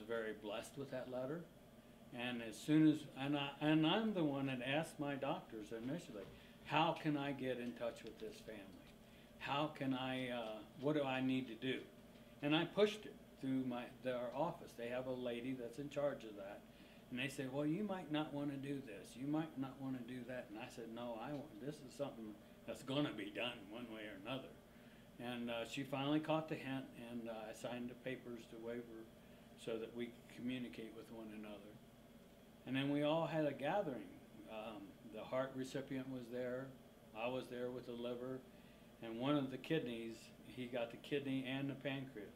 very blessed with that letter. And as soon as, I'm the one that asked my doctors initially, how can I get in touch with this family? How can I, what do I need to do? And I pushed it through their office. They have a lady that's in charge of that. And they said, well, you might not want to do this. You might not want to do that. And I said, no, this is something that's going to be done one way or another. And she finally caught the hint, and I signed the papers to waiver so that we could communicate with one another. And then we all had a gathering. The heart recipient was there. I was there with the liver. And one of the kidneys, he got the kidney and the pancreas.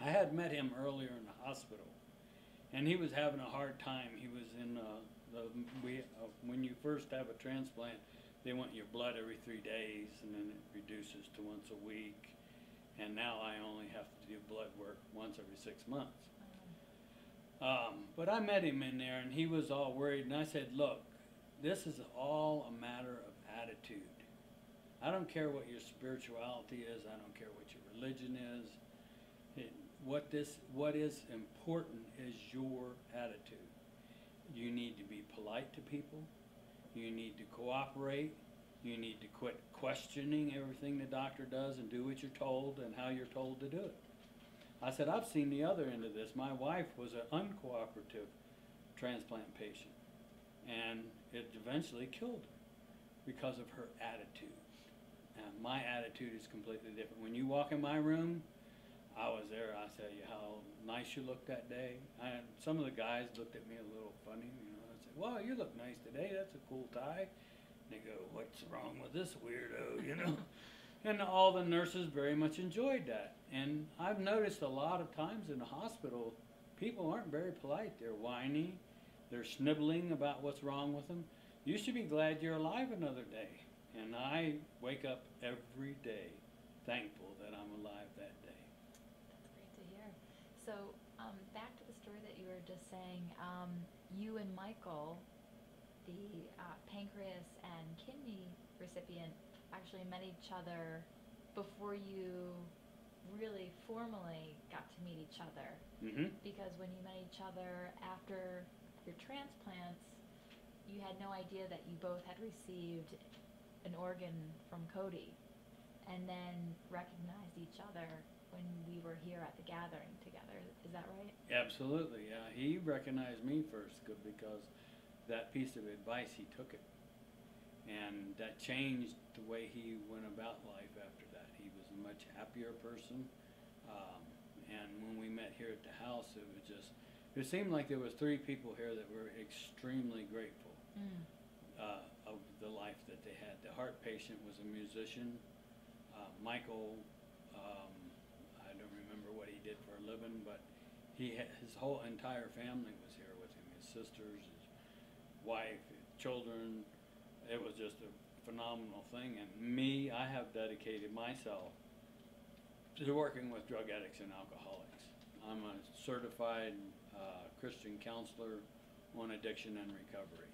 I had met him earlier in the hospital, and he was having a hard time. He was in when you first have a transplant, they want your blood every 3 days, and then it reduces to once a week. And now I only have to do blood work once every 6 months. But I met him in there, and he was all worried, and I said, look, this is all a matter of attitude. I don't care what your spirituality is. I don't care what your religion is. What is important is your attitude. You need to be polite to people. You need to cooperate. You need to quit questioning everything the doctor does and do what you're told and how you're told to do it. I said, I've seen the other end of this. My wife was an uncooperative transplant patient, and it eventually killed her because of her attitude. And my attitude is completely different. When you walk in my room, I was there. I tell you how nice you looked that day. Some of the guys looked at me a little funny, you know. I said, "Well, you look nice today. That's a cool tie." And they go, "What's wrong with this weirdo?" You know. And all the nurses very much enjoyed that. And I've noticed a lot of times in the hospital, people aren't very polite. They're whiny. They're snibbling about what's wrong with them. You should be glad you're alive another day. And I wake up every day thankful that I'm alive that day. That's great to hear. So back to the story that you were just saying, you and Michael, the pancreas and kidney recipient, actually met each other before you really formally got to meet each other. Mm-hmm. Because when you met each other after your transplants, you had no idea that you both had received an organ from Cody, and then recognized each other when we were here at the gathering together. Is that right? Absolutely, yeah. He recognized me first because that piece of advice, he took it. And that changed the way he went about life after that. He was a much happier person. And when we met here at the house, it seemed like there was 3 people here that were extremely grateful of the life that they had. The heart patient was a musician. Michael, I don't remember what he did for a living, but his whole entire family was here with him. His sisters, his wife, his children. It was just a phenomenal thing. And me, I have dedicated myself to working with drug addicts and alcoholics. I'm a certified Christian counselor on addiction and recovery.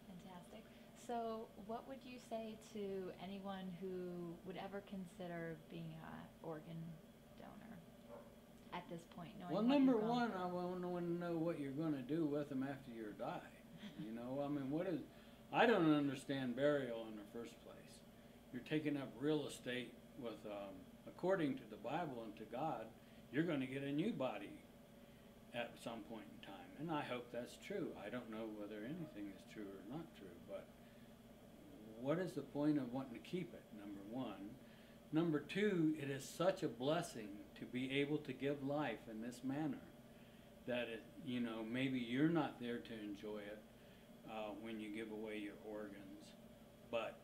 Fantastic. So what would you say to anyone who would ever consider being an organ donor at this point? Well, number one, I want to know what you're going to do with them after you die. You know, I mean, I don't understand burial in the first place. You're taking up real estate with, according to the Bible and to God, you're going to get a new body at some point in time. And I hope that's true. I don't know whether anything is true or not true, but what is the point of wanting to keep it, number one? Number two, it is such a blessing to be able to give life in this manner that maybe you're not there to enjoy it when you give away your organs, but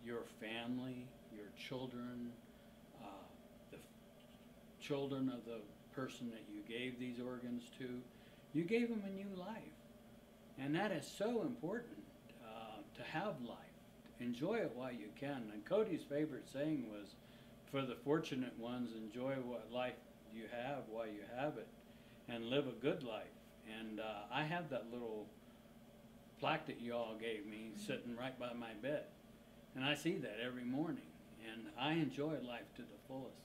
your family, your children, the children of the person that you gave these organs to, you gave them a new life. And that is so important to have life. Enjoy it while you can. And Cody's favorite saying was, for the fortunate ones, enjoy what life you have while you have it and live a good life. And I have that little plaque that you all gave me sitting right by my bed. And I see that every morning. And I enjoy life to the fullest.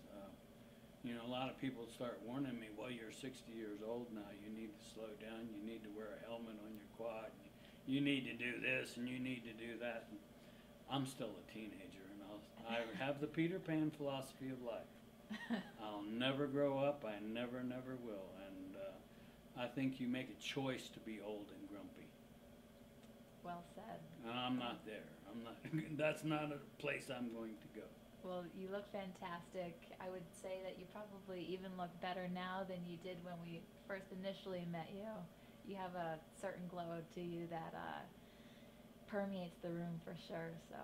You know, a lot of people start warning me, well, you're 60 years old now, you need to slow down, you need to wear a helmet on your quad, you need to do this and you need to do that. And I'm still a teenager, and I have the Peter Pan philosophy of life. I'll never grow up, I never will, and I think you make a choice to be old and grumpy. Well said. And I'm not there. I'm not. That's not a place I'm going to go. Well, you look fantastic. I would say that you probably even look better now than you did when we first initially met you. You have a certain glow to you that permeates the room for sure. So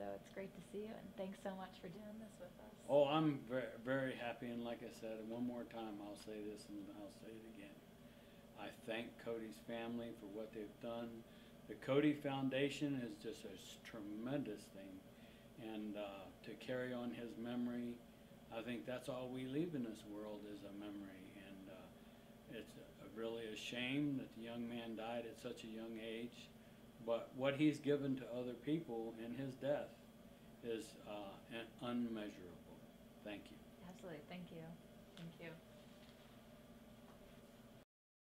it's great to see you, and thanks so much for doing this with us. Oh, I'm very, very happy, and like I said, one more time, I'll say this and I'll say it again. I thank Cody's family for what they've done. The Cody Foundation is just a tremendous thing, and to carry on his memory, I think that's all we leave in this world is a memory, and it's really a shame that the young man died at such a young age, but what he's given to other people in his death is unmeasurable. Thank you. Absolutely. Thank you. Thank you.